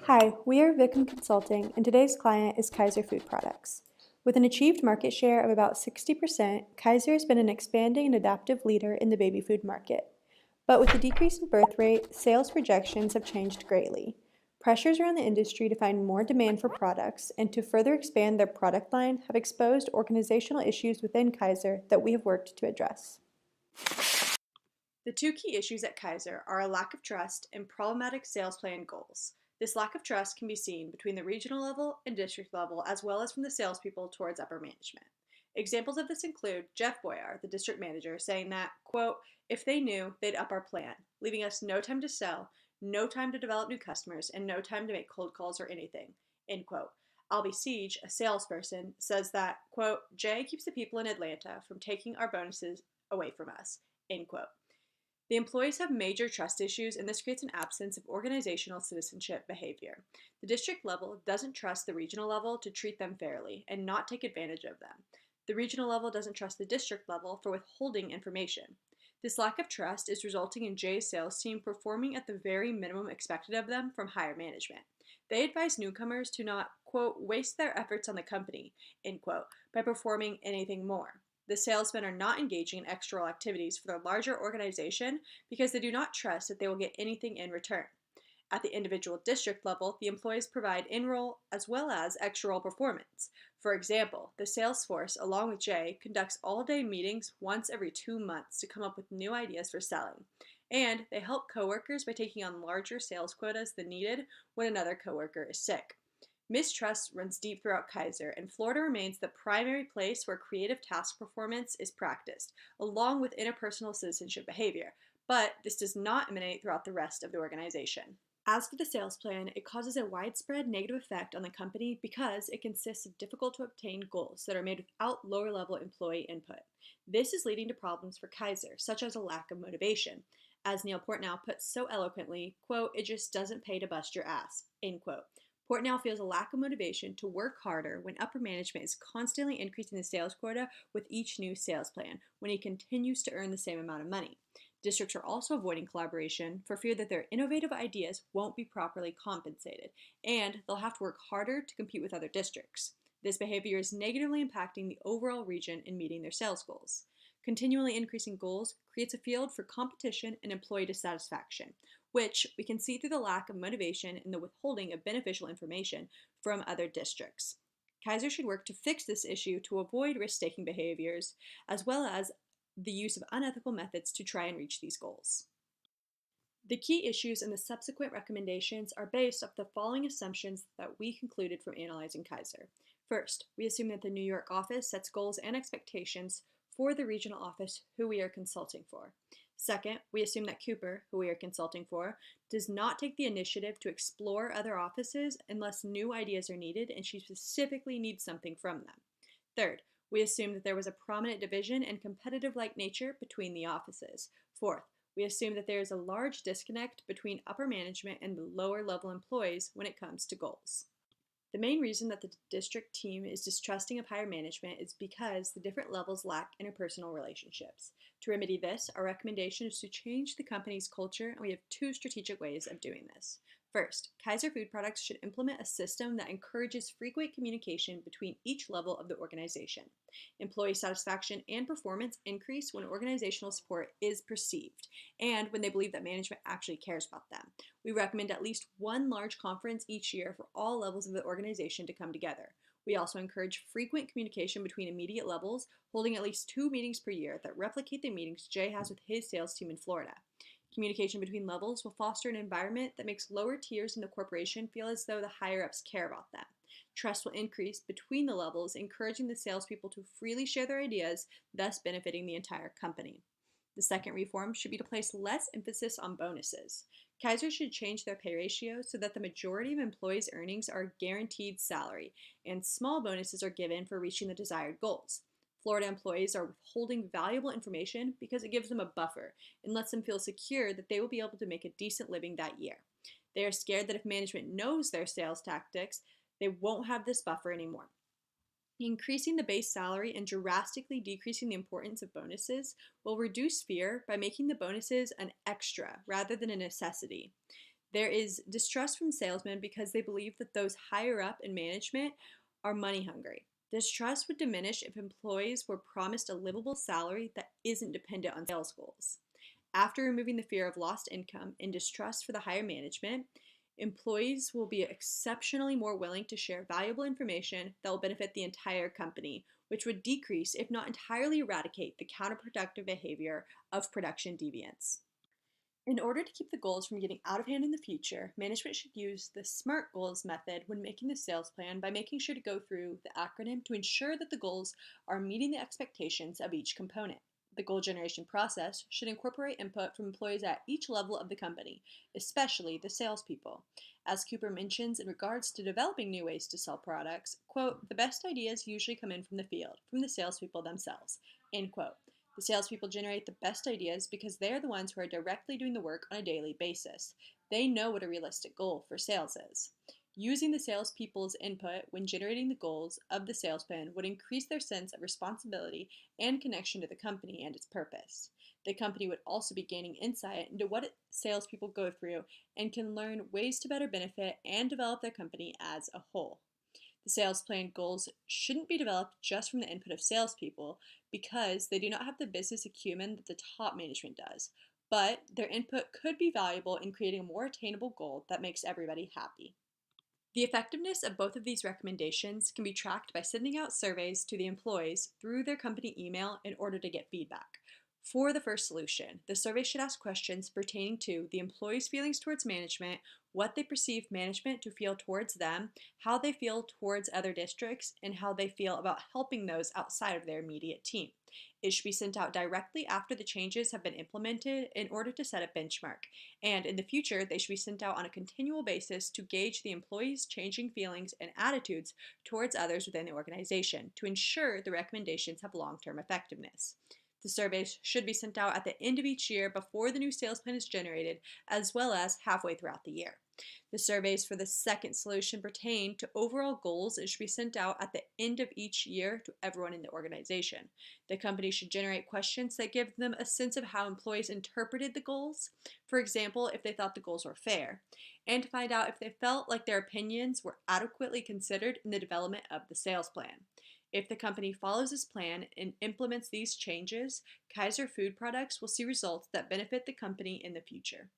Hi, we are Vicom Consulting, and today's client is Kaiser Food Products. With an achieved market share of about 60%, Kaiser has been an expanding and adaptive leader in the baby food market. But with the decrease in birth rate, sales projections have changed greatly. Pressures around the industry to find more demand for products and to further expand their product line have exposed organizational issues within Kaiser that we have worked to address. The two key issues at Kaiser are a lack of trust and problematic sales plan goals. This lack of trust can be seen between the regional level and district level, as well as from the salespeople towards upper management. Examples of this include Jeff Boyar, the district manager, saying that, quote, if they knew, they'd up our plan, leaving us no time to sell, no time to develop new customers, and no time to make cold calls or anything, end quote. Albie Siege, a salesperson, says that, quote, Jay keeps the people in Atlanta from taking our bonuses away from us, end quote. The employees have major trust issues, and this creates an absence of organizational citizenship behavior. The district level doesn't trust the regional level to treat them fairly and not take advantage of them. The regional level doesn't trust the district level for withholding information. This lack of trust is resulting in Jay's sales team performing at the very minimum expected of them from higher management. They advise newcomers to not, quote, waste their efforts on the company, end quote, by performing anything more. The salesmen are not engaging in extra activities for their larger organization because they do not trust that they will get anything in return. At the individual district level, the employees provide in-role as well as extra-role performance. For example, the sales force, along with Jay, conducts all-day meetings once every 2 months to come up with new ideas for selling. And they help coworkers by taking on larger sales quotas than needed when another coworker is sick. Mistrust runs deep throughout Kaiser, and Florida remains the primary place where creative task performance is practiced, along with interpersonal citizenship behavior, but this does not emanate throughout the rest of the organization. As for the sales plan, it causes a widespread negative effect on the company because it consists of difficult to obtain goals that are made without lower level employee input. This is leading to problems for Kaiser, such as a lack of motivation. As Neil Portnow puts so eloquently, quote, it just doesn't pay to bust your ass, end quote. Portnow feels a lack of motivation to work harder when upper management is constantly increasing the sales quota with each new sales plan when he continues to earn the same amount of money. Districts are also avoiding collaboration for fear that their innovative ideas won't be properly compensated, and they'll have to work harder to compete with other districts. This behavior is negatively impacting the overall region in meeting their sales goals. Continually increasing goals creates a field for competition and employee dissatisfaction, which we can see through the lack of motivation and the withholding of beneficial information from other districts. Kaiser should work to fix this issue to avoid risk-taking behaviors, as well as the use of unethical methods to try and reach these goals. The key issues and the subsequent recommendations are based off the following assumptions that we concluded from analyzing Kaiser. First, we assume that the New York office sets goals and expectations for the regional office who we are consulting for. Second, we assume that Cooper, who we are consulting for, does not take the initiative to explore other offices unless new ideas are needed and she specifically needs something from them. Third, we assume that there was a prominent division and competitive-like nature between the offices. Fourth, we assume that there is a large disconnect between upper management and the lower-level employees when it comes to goals. The main reason that the district team is distrusting of higher management is because the different levels lack interpersonal relationships. To remedy this, our recommendation is to change the company's culture, and we have two strategic ways of doing this. First, Kaiser Food Products should implement a system that encourages frequent communication between each level of the organization. Employee satisfaction and performance increase when organizational support is perceived and when they believe that management actually cares about them. We recommend at least one large conference each year for all levels of the organization to come together. We also encourage frequent communication between immediate levels, holding at least 2 meetings per year that replicate the meetings Jay has with his sales team in Florida. Communication between levels will foster an environment that makes lower tiers in the corporation feel as though the higher-ups care about them. Trust will increase between the levels, encouraging the salespeople to freely share their ideas, thus benefiting the entire company. The second reform should be to place less emphasis on bonuses. Kaiser should change their pay ratio so that the majority of employees' earnings are guaranteed salary, and small bonuses are given for reaching the desired goals. Florida employees are withholding valuable information because it gives them a buffer and lets them feel secure that they will be able to make a decent living that year. They are scared that if management knows their sales tactics, they won't have this buffer anymore. Increasing the base salary and drastically decreasing the importance of bonuses will reduce fear by making the bonuses an extra rather than a necessity. There is distrust from salesmen because they believe that those higher up in management are money hungry. This trust would diminish if employees were promised a livable salary that isn't dependent on sales goals. After removing the fear of lost income and distrust for the higher management, employees will be exceptionally more willing to share valuable information that will benefit the entire company, which would decrease, if not entirely eradicate, the counterproductive behavior of production deviance. In order to keep the goals from getting out of hand in the future, management should use the SMART goals method when making the sales plan by making sure to go through the acronym to ensure that the goals are meeting the expectations of each component. The goal generation process should incorporate input from employees at each level of the company, especially the salespeople. As Cooper mentions in regards to developing new ways to sell products, quote, the best ideas usually come in from the field, from the salespeople themselves, end quote. The salespeople generate the best ideas because they are the ones who are directly doing the work on a daily basis. They know what a realistic goal for sales is. Using the salespeople's input when generating the goals of the sales plan would increase their sense of responsibility and connection to the company and its purpose. The company would also be gaining insight into what salespeople go through and can learn ways to better benefit and develop their company as a whole. The sales plan goals shouldn't be developed just from the input of salespeople because they do not have the business acumen that the top management does, but their input could be valuable in creating a more attainable goal that makes everybody happy. The effectiveness of both of these recommendations can be tracked by sending out surveys to the employees through their company email in order to get feedback. For the first solution, the survey should ask questions pertaining to the employees' feelings towards management, what they perceive management to feel towards them, how they feel towards other districts, and how they feel about helping those outside of their immediate team. It should be sent out directly after the changes have been implemented in order to set a benchmark, and in the future, they should be sent out on a continual basis to gauge the employees' changing feelings and attitudes towards others within the organization to ensure the recommendations have long-term effectiveness. The surveys should be sent out at the end of each year before the new sales plan is generated, as well as halfway throughout the year. The surveys for the second solution pertain to overall goals and should be sent out at the end of each year to everyone in the organization. The company should generate questions that give them a sense of how employees interpreted the goals, for example, if they thought the goals were fair, and to find out if they felt like their opinions were adequately considered in the development of the sales plan. If the company follows this plan and implements these changes, Kaiser Food Products will see results that benefit the company in the future.